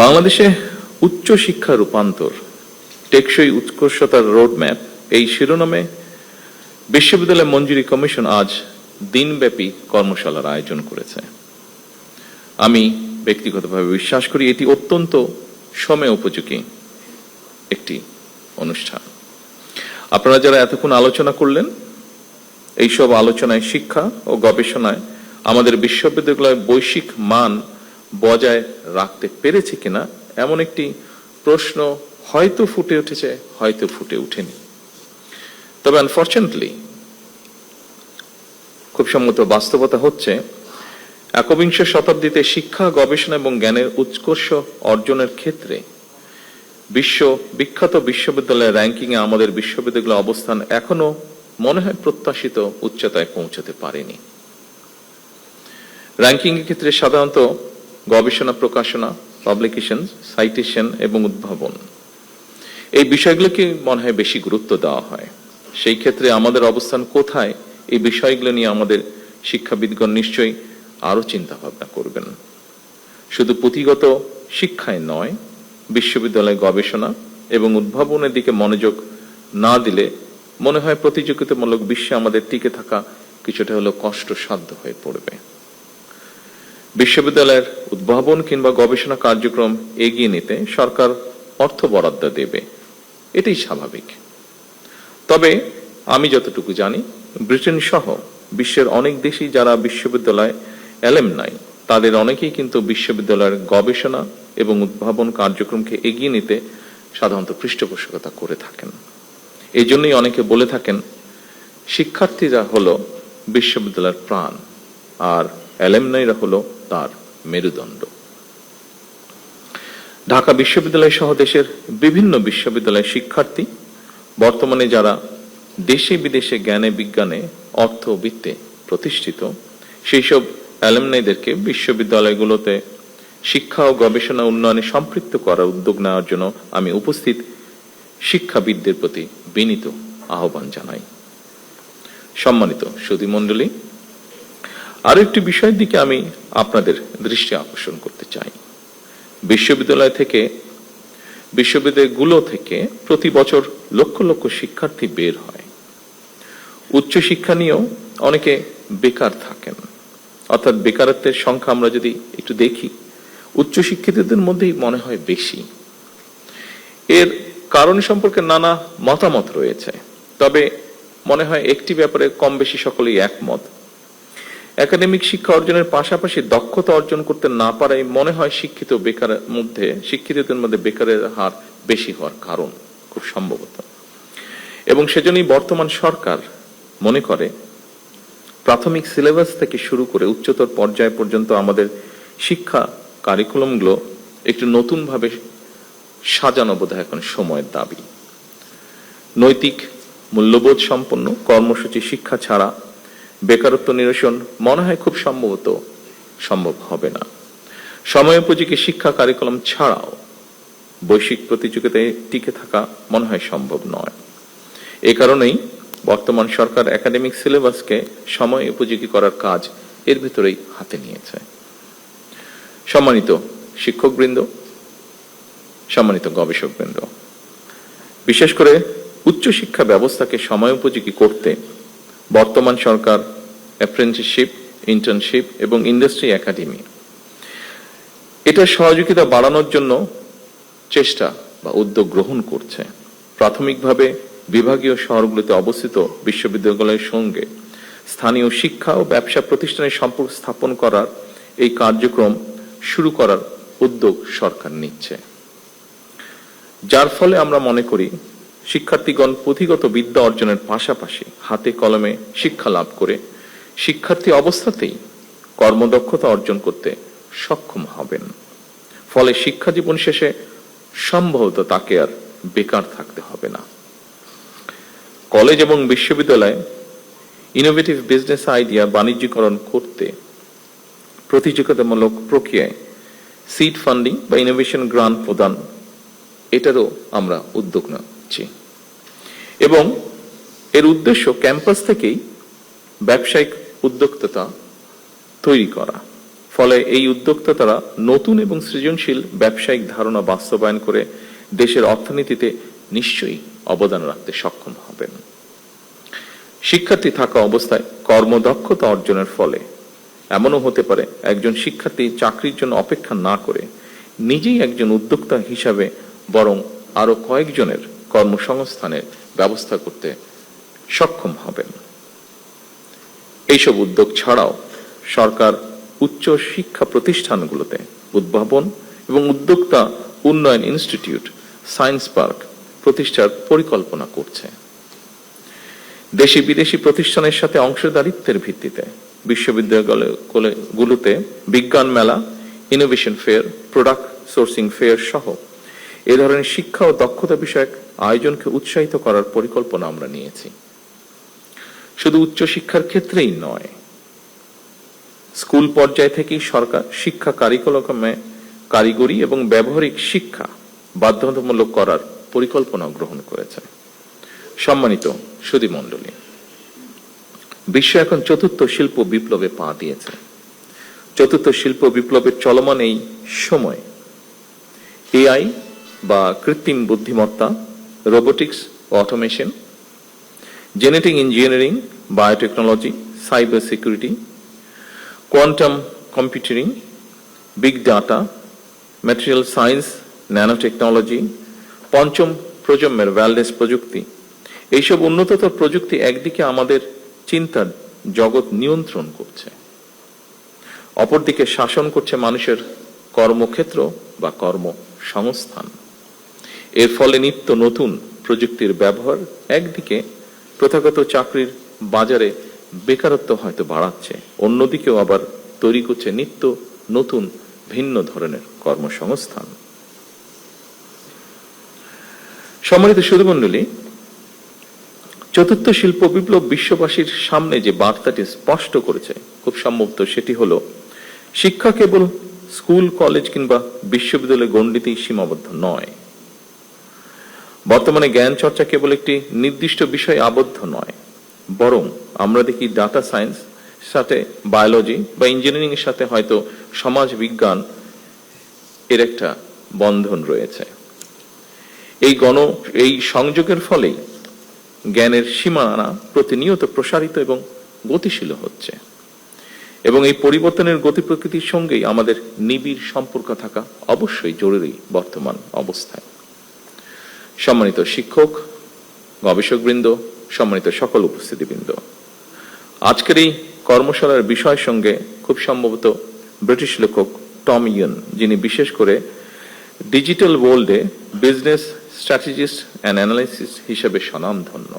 বাংলাদেশে উচ্চ শিক্ষা রূপান্তর টেকসই উৎকর্ষতার রোডম্যাপ এই শিরোনামে বিশ্ববিদ্যালয় মঞ্জুরি কমিশন আজ দিনব্যাপী কর্মশালার আয়োজন করেছে। আমি ব্যক্তিগতভাবে বিশ্বাস করি এটি অত্যন্ত সময় উপযোগী একটি অনুষ্ঠান। আপনারা যারা এতক্ষণ আলোচনা করলেন, এইসব আলোচনায় শিক্ষা ও গবেষণায় আমাদের বিশ্ববিদ্যালয়ের বৈশ্বিক মান বজায় রাখতে পেরেছে কিনা এমন একটি প্রশ্ন হয়তো ফুটে উঠেছে, হয়তো ফুটে ওঠেনি। তবে আনফরচুনেটলি খুব সম্মত বাস্তবতা হচ্ছে একবিংশ শতাব্দীতে শিক্ষা, গবেষণা এবং জ্ঞানের উৎকর্ষ অর্জনের ক্ষেত্রে বিখ্যাত বিশ্ববিদ্যালয়ের র্যাঙ্কিং এ আমাদের বিশ্ববিদ্যালয়ের অবস্থান এখনো মনে হয় প্রত্যাশিত উচ্চতায় পৌঁছাতে পারেনি। র্যাঙ্কিং এর ক্ষেত্রে সাধারণত গবেষণা, প্রকাশনা, পাবলিকেশন, সাইটেশন এবং উদ্ভাবন এই বিষয়গুলোকে মনে হয় বেশি গুরুত্ব দেওয়া হয়। সেই ক্ষেত্রে আমাদের অবস্থান কোথায়, এই বিষয়গুলো নিয়ে আমাদের শিক্ষাবিদগণ নিশ্চয়ই আরো চিন্তা ভাবনা করবেন। শুধু পুঁথিগত শিক্ষায় নয়, বিশ্ববিদ্যালয় গবেষণা এবং উদ্ভাবনের দিকে মনোযোগ না দিলে মনে হয় প্রতিযোগিতামূলক বিশ্বে আমাদের টিকে থাকা কিছুটা হলেও কষ্টসাধ্য হয়ে পড়বে। বিশ্ববিদ্যালয়ের উদ্ভাবন কিংবা গবেষণা কার্যক্রম এগিয়ে নিতে সরকার অর্থ বরাদ্দ দেবে, এটাই স্বাভাবিক। তবে আমি যতটুকু জানি, ব্রিটেন সহ বিশ্বের অনেক দেশই যারা বিশ্ববিদ্যালয় অ্যালামনাই, তাদের অনেকেই কিন্তু বিশ্ববিদ্যালয়ের গবেষণা এবং উদ্ভাবন কার্যক্রমকে এগিয়ে নিতে সাধারণত পৃষ্ঠপোষকতা করে থাকেন। এই জন্যই অনেকে বলে থাকেন শিক্ষার্থীরা হলো বিশ্ববিদ্যালয়ের প্রাণ আর অ্যালামনাইরা হলো তার মেরুদণ্ড। ঢাকা বিশ্ববিদ্যালয় সহ দেশের বিভিন্ন বিশ্ববিদ্যালয়ের শিক্ষার্থী বর্তমানে যারা দেশে বিদেশে জ্ঞানে বিজ্ঞানে অর্থবিত্তে প্রতিষ্ঠিত, সেই সব অ্যালামনাইদেরকে বিশ্ববিদ্যালয়গুলোতে শিক্ষা ও গবেষণা উন্নয়নে সম্পৃক্ত করার উদ্যোগ নেওয়ার জন্য আমি উপস্থিত শিক্ষাবিদদের প্রতি বিনীত আহ্বান জানাই। সম্মানিত সুধীমণ্ডলী, আরো একটি বিষয়ের দিকে আমি আপনাদের দৃষ্টি আকর্ষণ করতে চাই। বিশ্ববিদ্যালয়গুলো থেকে প্রতি বছর লক্ষ লক্ষ শিক্ষার্থী বের হয়। উচ্চশিক্ষা নিয়েও অনেকে বেকার থাকেন, অর্থাৎ বেকারত্বের সংখ্যা আমরা যদি একটু দেখি, উচ্চশিক্ষিতদের মধ্যেই মনে হয় বেশি। এর কারণ সম্পর্কে নানা মতামত রয়েছে, তবে মনে হয় একটি ব্যাপারে কম বেশি সকলেই একমত। একাডেমিক শিক্ষা অর্জনের পাশাপাশি দক্ষতা অর্জন করতে না পারায় মনে হয় শিক্ষিতদের মধ্যে বেকারের হার বেশি হওয়ার কারণ খুব সম্ভবত। এবং সেজন্যই বর্তমান সরকার মনে করে প্রাথমিক সিলেবাস থেকে শুরু করে উচ্চতর পর্যায় পর্যন্ত আমাদের শিক্ষা কারিকুলামগুলো একটু নতুন ভাবে সাজানো বোধহয় এখন সময়ের দাবি। নৈতিক মূল্যবোধ সম্পন্ন কর্মসূচি শিক্ষা ছাড়া বেকারত্ব নিরসন মনে হয় খুব সম্ভব হবে না। সময়োপযোগী শিক্ষা কারিকুলাম ছাড়াও বৈশ্বিক প্রতিযোগিতায় টিকে থাকা মনে হয় সম্ভব নয়। এ কারণেই বর্তমান সরকার একাডেমিক সিলেবাসকে সময় উপযোগী করার কাজ এর ভিতরেই হাতে নিয়েছে। সম্মানিত শিক্ষকবৃন্দ, সম্মানিত গবেষকবৃন্দ, বিশেষ করে উচ্চশিক্ষা ব্যবস্থাকে সময় উপযোগী করতে বর্তমান সরকার অ্যাপ্রেন্টিসশিপ, ইন্টার্নশিপ এবং ইন্ডাস্ট্রি একাডেমি এটা সহযোগিতা বাড়ানোর জন্য চেষ্টা বা উদ্যোগ গ্রহণ করছে। প্রাথমিকভাবে বিভাগীয় শহরগুলোতে অবস্থিত বিশ্ববিদ্যালয়ের সঙ্গে স্থানীয় শিক্ষা ও ব্যবসা প্রতিষ্ঠানের সম্পর্ক স্থাপন করার এই কার্যক্রম শুরু করার উদ্যোগ সরকার নিচ্ছে, যার ফলে আমরা মনে করি শিক্ষার্থীগণ পুঁথিগত বিদ্যা অর্জনের পাশাপাশি হাতে কলমে শিক্ষা লাভ করে শিক্ষার্থী অবস্থাতেই কর্মদক্ষতা অর্জন করতে সক্ষম হবেন। ফলে শিক্ষা জীবন শেষে সম্ভবত তাকে আর বেকার থাকতে হবে না। কলেজ এবং বিশ্ববিদ্যালয়ে ইনোভেটিভ বিজনেস আইডিয়া বাণিজ্যিকরণ করতে প্রতিযোগিতামূলক প্রক্রিয়ায় সিড ফান্ডিং বা ইনোভেশন গ্রান্ট প্রদান, এটারও আমরা উদ্যোগ নিচ্ছি এবং এর উদ্দেশ্য ক্যাম্পাস থেকেই ব্যবসায়িক উদ্যোক্তা তৈরি করা। ফলে এই উদ্যোক্তারা নতুন এবং সৃজনশীল ব্যবসায়িক ধারণা বাস্তবায়ন করে দেশের অর্থনীতিতে নিশ্চয়ই অবদান রাখতে সক্ষম হবেন। শিক্ষার্থী থাকা অবস্থায় কর্মদক্ষতা অর্জনের ফলে এমনও হতে পারে একজন শিক্ষার্থী চাকরির জন্য অপেক্ষা না করে নিজেই একজন উদ্যোক্তা হিসাবে বরং আরো কয়েকজনের কর্মসংস্থানের ব্যবস্থা করতে সক্ষম হবেন। এইসব উদ্যোগ ছাড়াও সরকার উচ্চ শিক্ষা প্রতিষ্ঠানগুলোতে উদ্ভাবন এবং উদ্যোক্তা উন্নয়ন ইনস্টিটিউট, সায়েন্স পার্ক প্রতিষ্ঠার পরিকল্পনা করছে। দেশি বিদেশি প্রতিষ্ঠানের সাথে অংশীদারিত্বের ভিত্তিতে বিশ্ববিদ্যালয়গুলোতে বিজ্ঞান মেলা, innovation fair, product sourcing fair সহ এ ধরনের শিক্ষা ও দক্ষতা বিষয়ক আয়োজনকে উৎসাহিত করার পরিকল্পনা আমরা নিয়েছি। শুধু উচ্চশিক্ষার ক্ষেত্রেই নয়, স্কুল পর্যায় থেকেই সরকার শিক্ষা কারিকুলামে কারিগরি এবং ব্যবহারিক শিক্ষা বাধ্যতামূলক করার পরিকল্পনা গ্রহণ করেছে। সম্মানিত সুধীমণ্ডলী, বিশ্ব এখন চতুর্থ শিল্প বিপ্লবে পা দিয়েছে। চতুর্থ শিল্প বিপ্লবের চলমান এই সময় এআই বা কৃত্রিম বুদ্ধিমত্তা, robotics, automation, genetic engineering, biotechnology, cyber security, quantum computing, big data, material science, nano technology, পঞ্চম প্রজন্মের ওয়্যারলেস প্রযুক্তি, এইসব উন্নততর প্রযুক্তি একদিকে আমাদের চিন্তার জগৎ নিয়ন্ত্রণ করছে, অপরদিকে শাসন করছে মানুষের কর্মক্ষেত্র বা কর্মসংস্থান। এর ফলে নিত্য নতুন প্রযুক্তির ব্যবহার একদিকে প্রথাগত চাকরির বাজারে বেকারত্ব হয়তো বাড়াচ্ছে, অন্যদিকেও আবার তৈরি করছে নিত্য নতুন ভিন্ন ধরনের কর্মসংস্থান। সম্মানিত সুধীমণ্ডলী, চতুর্থ শিল্প বিপ্লব বিশ্ববাসীর সামনে যে বার্তাটি স্পষ্ট করেছে, খুব সম্ভবত সেটি হলো শিক্ষা কেবল স্কুল, কলেজ কিংবা বিশ্ববিদ্যালয় গণ্ডিতেই সীমাবদ্ধ নয়। বর্তমানে জ্ঞান চর্চা কেবল একটি নির্দিষ্ট বিষয়ে আবদ্ধ নয়, বরং আমরা দেখি ডাটা সায়েন্স সাথে বায়োলজি বা ইঞ্জিনিয়ারিং এর সাথে হয়তো সমাজ বিজ্ঞান এর একটা বন্ধন রয়েছে। এই সংযোগের ফলেই জ্ঞানের সীমানা প্রতিনিয়ত প্রসারিত এবং গতিশীল হচ্ছে, এবং এই পরিবর্তনের গতি প্রকৃতির সঙ্গেই আমাদের নিবিড় সম্পর্ক থাকা অবশ্যই জরুরি বর্তমান অবস্থায়। সম্মানিত শিক্ষক, গবেষকবৃন্দ, সম্মানিত সকল উপস্থিতিবৃন্দ, আজকের এই কর্মশালার বিষয়ের সঙ্গে খুব সম্ভবত ব্রিটিশ লেখক টম ইয়ন, যিনি বিশেষ করে ডিজিটাল ওয়ার্ল্ডে বিজনেস স্ট্র্যাটেজিস্ট অ্যান্ড অ্যানালাইসিস হিসেবে স্বনামধন্য,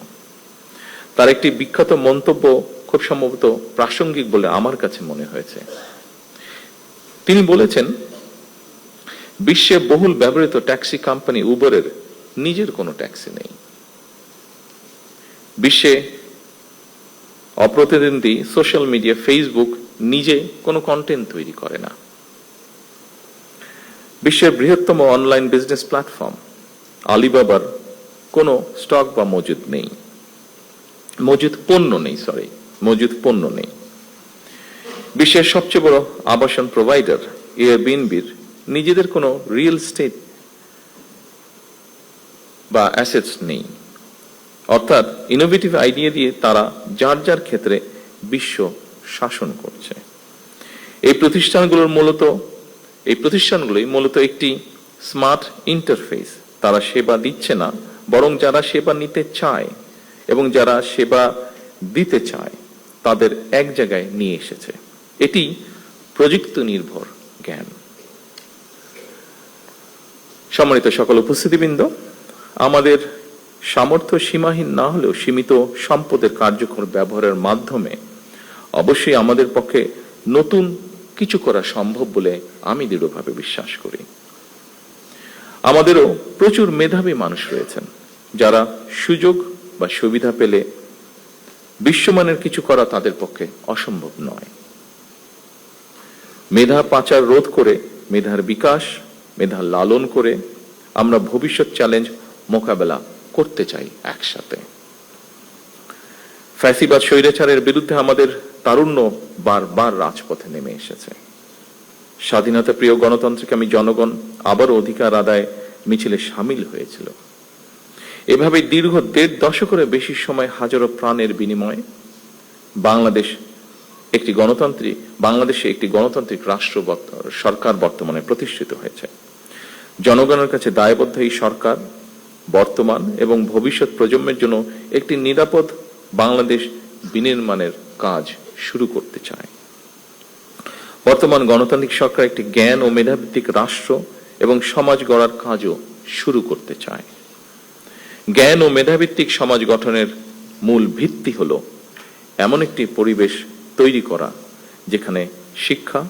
তার একটি বিখ্যাত মন্তব্য খুব সম্ভবত প্রাসঙ্গিক বলে আমার কাছে মনে হয়েছে। তিনি বলেছেন, বিশ্বে বহুল ব্যবহৃত ট্যাক্সি কোম্পানি উবারের নিজের কোনো ট্যাক্সি নেই। বিশ্বে অপ্রতিদ্বন্দ্বী সোশ্যাল মিডিয়া ফেসবুক নিজে কোনো কন্টেন্ট তৈরি করে না। বিশ্বের বৃহত্তম অনলাইন বিজনেস প্ল্যাটফর্ম আলিবাবার কোনো স্টক বা মজুদ পণ্য নেই। বিশ্বের সবচেয়ে বড় আবাসন প্রোভাইডার এয়ারবিএনবির নিজেদের কোনো রিয়েল এস্টেট বা অ্যাসেটস নেই। অর্থাৎ ইনোভেটিভ আইডিয়া দিয়ে তারা যার যার ক্ষেত্রে বিশ্ব শাসন করছে। এই প্রতিষ্ঠানগুলোই মূলত একটি স্মার্ট ইন্টারফেস। তারা সেবা দিচ্ছে না, বরং যারা সেবা নিতে চায় এবং যারা সেবা দিতে চায় তাদের এক জায়গায় নিয়ে এসেছে। এটি প্রযুক্তি নির্ভর জ্ঞান। সম্মানিত সকল উপস্থিতিবৃন্দ, আমাদের সামর্থ্য সীমাহীন না হলেও সীমিত সম্পদের কার্যকর ব্যবহারের মাধ্যমে অবশ্যই আমাদের পক্ষে নতুন কিছু করা সম্ভব বলে আমি দৃঢ়ভাবে বিশ্বাস করি। আমাদেরও প্রচুর মেধাবী মানুষ রয়েছেন যারা সুযোগ বা সুবিধা পেলে বিশ্বমানের কিছু করা তাদের পক্ষে অসম্ভব নয়। মেধা পাচার রোধ করে, মেধার বিকাশ, মেধা লালন করে আমরা ভবিষ্যৎ চ্যালেঞ্জ মোকাবেলা করতে চাই একসাথে। ফ্যাসিবাদ স্বৈরাচারের বিরুদ্ধে আমাদের তারুণ্য বারবার রাজপথে নেমে এসেছে। স্বাধীনতা প্রিয় গণতন্ত্রকামী জনগণ আবারও অধিকার আদায় মিছিলে সামিল হয়েছিল। এভাবে দীর্ঘ ১.৫ দশকেরও বেশি সময় হাজারো প্রাণের বিনিময়ে বাংলাদেশে একটি গণতান্ত্রিক রাষ্ট্র সরকার বর্তমানে প্রতিষ্ঠিত হয়েছে। জনগণের কাছে দায়বদ্ধ এই সরকার বর্তমান এবং ভবিষ্যৎ প্রজন্মের জন্য একটি নিরাপদ বাংলাদেশ বিনির্মাণের কাজ শুরু করতে চায়। বর্তমান গণতান্ত্রিক সরকার একটি জ্ঞান ও মেধাভিত্তিক রাষ্ট্র এবং সমাজ গড়ার কাজও শুরু করতে চায়। জ্ঞান ও মেধাভিত্তিক সমাজ গঠনের মূল ভিত্তি হল এমন একটি পরিবেশ তৈরি করা যেখানে শিক্ষা,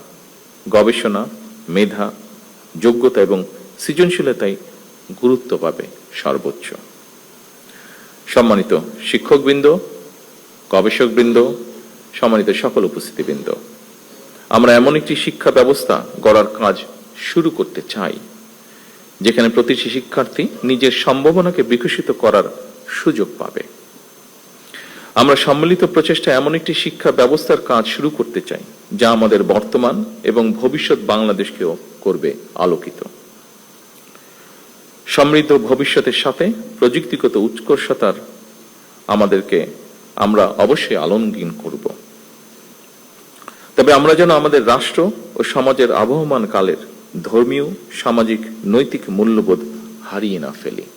গবেষণা, মেধা, যোগ্যতা এবং সৃজনশীলতায় গুরুত্ব পাবে সর্বোচ্চ। সম্মানিত শিক্ষকবৃন্দ, গবেষকবৃন্দ, সম্মানিত সকল উপস্থিতিবৃন্দ, আমরা এমন একটি শিক্ষা ব্যবস্থা গড়ার কাজ শুরু করতে চাই যেখানে প্রতিটি শিক্ষার্থী নিজের সম্ভাবনাকে বিকশিত করার সুযোগ পাবে। আমরা সম্মিলিত প্রচেষ্টায় এমন একটি শিক্ষা ব্যবস্থার কাজ শুরু করতে চাই যা আমাদের বর্তমান এবং ভবিষ্যৎ বাংলাদেশকেও করবে আলোকিত। সমৃদ্ধ ভবিষ্যতের সাথে প্রযুক্তিগত উৎকর্ষতার আমরা অবশ্যই আলিঙ্গন করব। তবে আমরা যেন আমাদের রাষ্ট্র ও সমাজের আবহমান কালের ধর্মীয়, সামাজিক, নৈতিক মূল্যবোধ হারিয়ে না ফেলি।